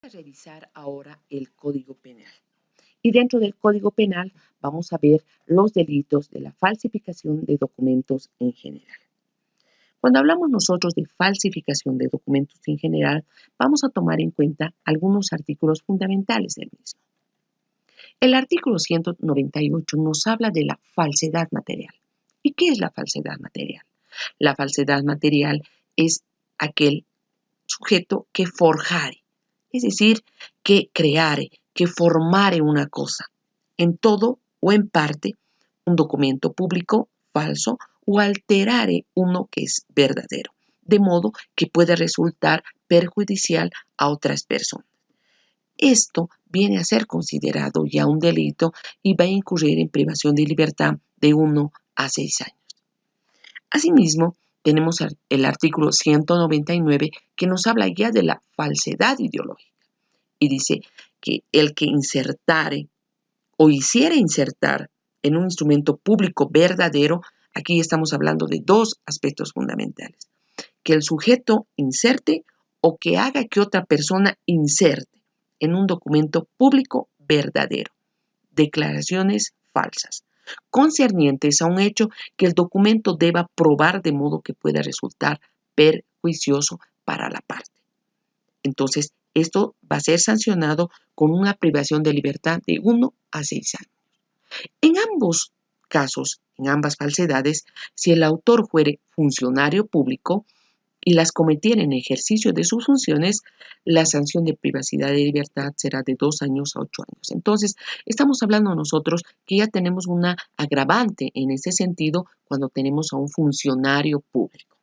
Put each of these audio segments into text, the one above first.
A revisar ahora el Código Penal. Y dentro del Código Penal vamos a ver los delitos de la falsificación de documentos en general. Cuando hablamos nosotros de falsificación de documentos en general, vamos a tomar en cuenta algunos artículos fundamentales del mismo. El artículo 198 nos habla de la falsedad material. ¿Y qué es la falsedad material? La falsedad material es aquel sujeto que forjare, es decir, que creare, que formare una cosa, en todo o en parte, un documento público falso o alterare uno que es verdadero, de modo que puede resultar perjudicial a otras personas. Esto viene a ser considerado ya un delito y va a incurrir en privación de libertad de 1 a 6 años. Asimismo, tenemos el artículo 199 que nos habla ya de la falsedad ideológica y dice que el que insertare o hiciera insertar en un instrumento público verdadero, aquí estamos hablando de dos aspectos fundamentales, que el sujeto inserte o que haga que otra persona inserte en un documento público verdadero, declaraciones falsas, concernientes a un hecho que el documento deba probar de modo que pueda resultar perjuicioso para la parte. Entonces, esto va a ser sancionado con una privación de libertad de 1 a 6 años. En ambos casos, en ambas falsedades, si el autor fuere funcionario público y las cometiera en ejercicio de sus funciones, la sanción de privacidad de libertad será de 2 años a 8 años. Entonces, estamos hablando nosotros que ya tenemos una agravante en ese sentido cuando tenemos a un funcionario público.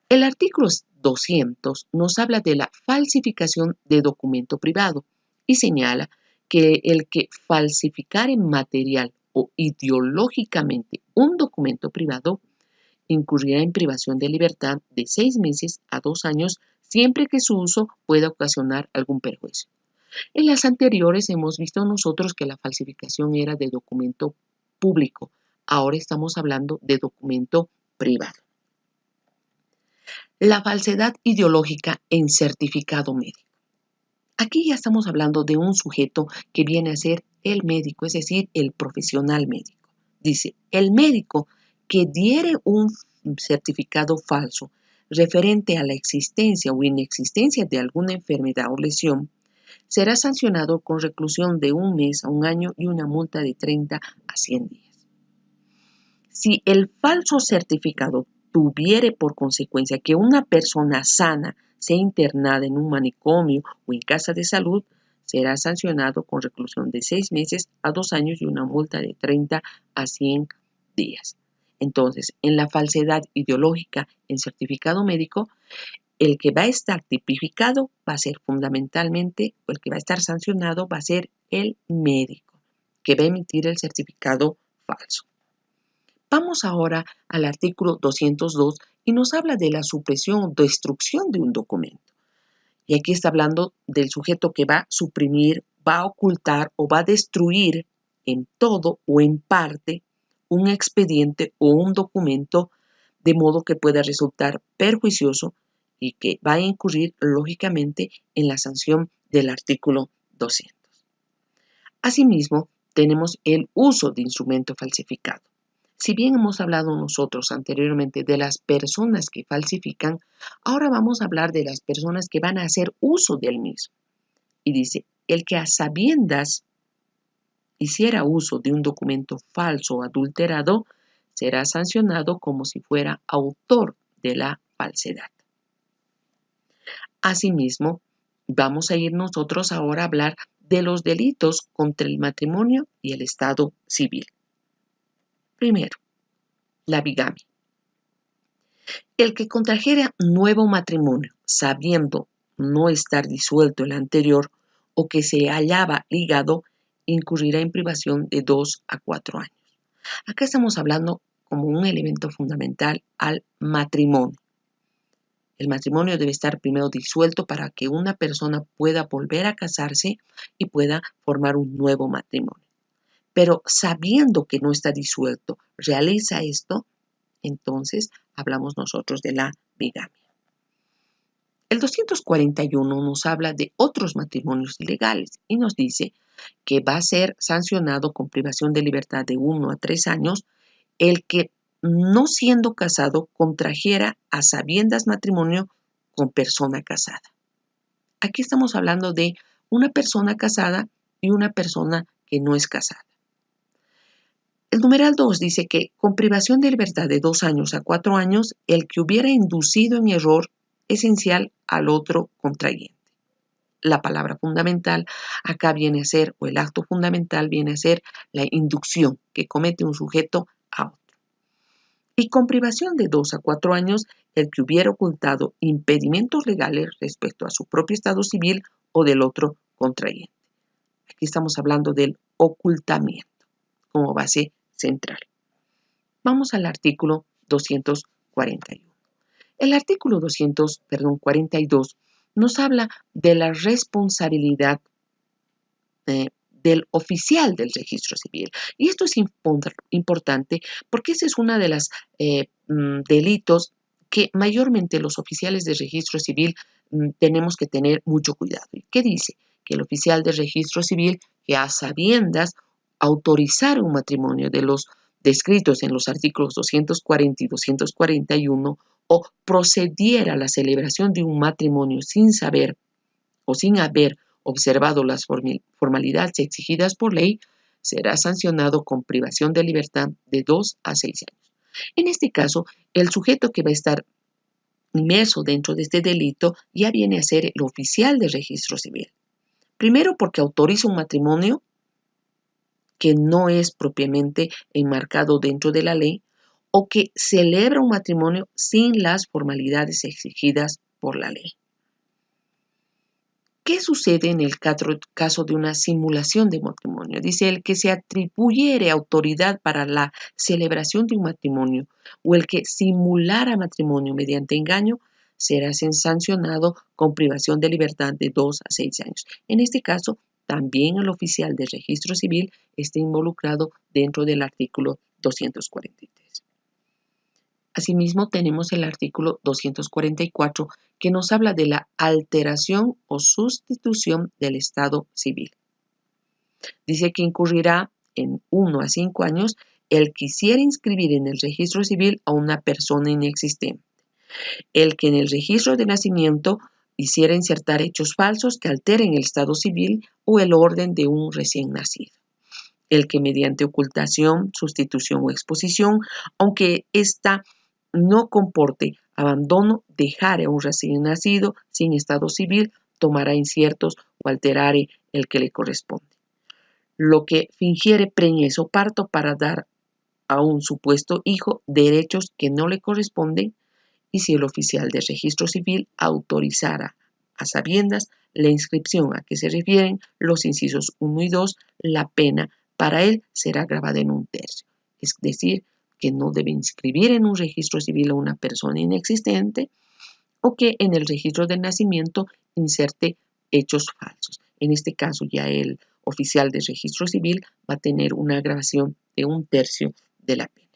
El artículo 200 nos habla de la falsificación de documento privado y señala que el que falsificare material o ideológicamente un documento privado incurrirá en privación de libertad de 6 meses a 2 años siempre que su uso pueda ocasionar algún perjuicio. En las anteriores hemos visto nosotros que la falsificación era de documento público. Ahora estamos hablando de documento privado. La falsedad ideológica en certificado médico. Aquí ya estamos hablando de un sujeto que viene a ser el médico, es decir, el profesional médico. Dice, el médico que diere un certificado falso referente a la existencia o inexistencia de alguna enfermedad o lesión, será sancionado con reclusión de 1 mes a 1 año y una multa de 30 a 100 días. Si el falso certificado tuviere por consecuencia que una persona sana sea internada en un manicomio o en casa de salud, será sancionado con reclusión de 6 meses a 2 años y una multa de 30 a 100 días. Entonces, en la falsedad ideológica en certificado médico, el que va a estar tipificado va a ser fundamentalmente, o el que va a estar sancionado va a ser el médico, que va a emitir el certificado falso. Vamos ahora al artículo 202 y nos habla de la supresión o destrucción de un documento. Y aquí está hablando del sujeto que va a suprimir, va a ocultar o va a destruir en todo o en parte un expediente o un documento de modo que pueda resultar perjuicioso y que va a incurrir lógicamente en la sanción del artículo 200. Asimismo, tenemos el uso de instrumento falsificado. Si bien hemos hablado nosotros anteriormente de las personas que falsifican, ahora vamos a hablar de las personas que van a hacer uso del mismo. Y dice, el que a sabiendas hiciera uso de un documento falso o adulterado, será sancionado como si fuera autor de la falsedad. Asimismo, vamos a ir nosotros ahora a hablar de los delitos contra el matrimonio y el estado civil. Primero, la bigamia. El que contrajera nuevo matrimonio sabiendo no estar disuelto el anterior o que se hallaba ligado, incurrirá en privación de 2 a 4 años. Acá estamos hablando como un elemento fundamental al matrimonio. El matrimonio debe estar primero disuelto para que una persona pueda volver a casarse y pueda formar un nuevo matrimonio. Pero sabiendo que no está disuelto, realiza esto, entonces hablamos nosotros de la bigamia. El 241 nos habla de otros matrimonios ilegales y nos dice que va a ser sancionado con privación de libertad de 1 a 3 años el que, no siendo casado, contrajera a sabiendas matrimonio con persona casada. Aquí estamos hablando de una persona casada y una persona que no es casada. El numeral 2 dice que con privación de libertad de 2 años a 4 años, el que hubiera inducido en error esencial al otro contrayente. La palabra fundamental acá viene a ser, o el acto fundamental viene a ser la inducción que comete un sujeto a otro. Y con privación de 2 a 4 años, el que hubiera ocultado impedimentos legales respecto a su propio estado civil o del otro contrayente. Aquí estamos hablando del ocultamiento como base central. Vamos al artículo 241. El artículo 42 nos habla de la responsabilidad del oficial del registro civil. Y esto es importante porque ese es uno de los delitos que mayormente los oficiales de registro civil tenemos que tener mucho cuidado. ¿Qué dice? Que el oficial de registro civil, que a sabiendas autorizara un matrimonio de los descritos en los artículos 240 y 241 o procediera a la celebración de un matrimonio sin saber o sin haber observado las formalidades exigidas por ley, será sancionado con privación de libertad de 2 a 6 años. En este caso, el sujeto que va a estar inmerso dentro de este delito ya viene a ser el oficial de registro civil. Primero, porque autoriza un matrimonio que no es propiamente enmarcado dentro de la ley o que celebra un matrimonio sin las formalidades exigidas por la ley. ¿Qué sucede en el caso de una simulación de matrimonio? Dice, el que se atribuyere autoridad para la celebración de un matrimonio o el que simulara matrimonio mediante engaño será sancionado con privación de libertad de 2 a 6 años. En este caso, también el oficial de registro civil está involucrado dentro del artículo 243. Asimismo, tenemos el artículo 244 que nos habla de la alteración o sustitución del estado civil. Dice que incurrirá en 1 a 5 años el que quisiera inscribir en el registro civil a una persona inexistente, el que en el registro de nacimiento hiciera insertar hechos falsos que alteren el estado civil o el orden de un recién nacido, el que mediante ocultación, sustitución o exposición, aunque ésta no comporte abandono, dejar a un recién nacido sin estado civil, tomará inciertos o alterare el que le corresponde. Lo que fingiere preñez o parto para dar a un supuesto hijo derechos que no le corresponden, y si el oficial de registro civil autorizara a sabiendas la inscripción a que se refieren los incisos 1 y 2, la pena para él será grabada en 1/3. Es decir, que no debe inscribir en un registro civil a una persona inexistente o que en el registro de nacimiento inserte hechos falsos. En este caso ya el oficial de registro civil va a tener una agravación de 1/3 de la pena.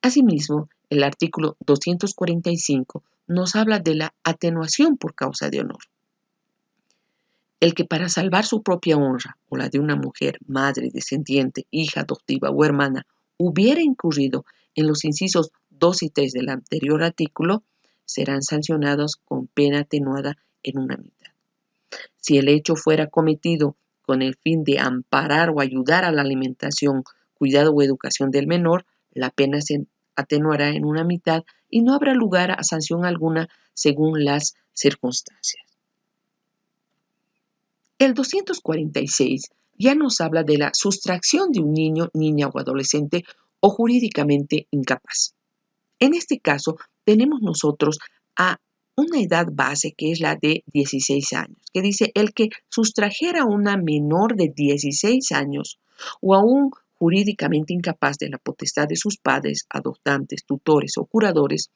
Asimismo, el artículo 245 nos habla de la atenuación por causa de honor. El que para salvar su propia honra o la de una mujer, madre, descendiente, hija adoptiva o hermana, hubiera incurrido en los incisos 2 y 3 del anterior artículo, serán sancionados con pena atenuada en una mitad. Si el hecho fuera cometido con el fin de amparar o ayudar a la alimentación, cuidado o educación del menor, la pena se atenuará en una mitad y no habrá lugar a sanción alguna según las circunstancias. El 246 ya nos habla de la sustracción de un niño, niña o adolescente o jurídicamente incapaz. En este caso, tenemos nosotros a una edad base que es la de 16 años, que dice el que sustrajera a una menor de 16 años o a un jurídicamente incapaz de la potestad de sus padres, adoptantes, tutores o curadores,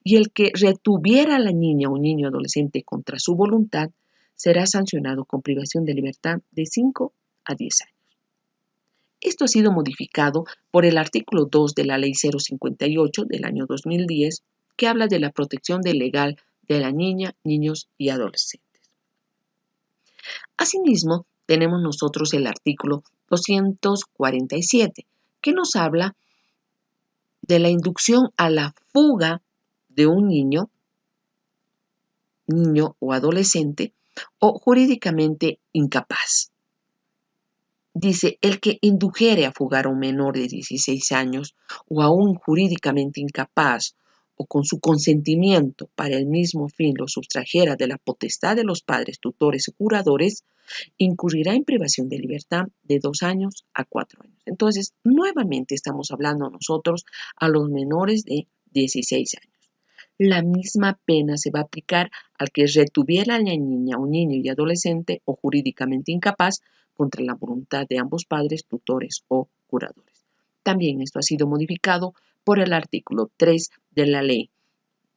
y el que retuviera a la niña o niño adolescente contra su voluntad, será sancionado con privación de libertad de 5 a 10 años. Esto ha sido modificado por el artículo 2 de la Ley 058 del año 2010, que habla de la protección legal de la niña, niños y adolescentes. Asimismo, tenemos nosotros el artículo 247, que nos habla de la inducción a la fuga de un niño o adolescente o jurídicamente incapaz. Dice, el que indujere a fugar a un menor de 16 años o a un jurídicamente incapaz o con su consentimiento para el mismo fin lo sustrajera de la potestad de los padres, tutores y curadores, incurrirá en privación de libertad de 2 años a 4 años. Entonces, nuevamente estamos hablando nosotros a los menores de 16 años. La misma pena se va a aplicar al que retuviera a la niña, un niño y adolescente o jurídicamente incapaz contra la voluntad de ambos padres, tutores o curadores. También esto ha sido modificado por el artículo 3 de la Ley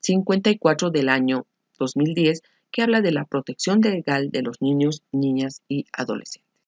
54 del año 2010, que habla de la protección legal de los niños, niñas y adolescentes.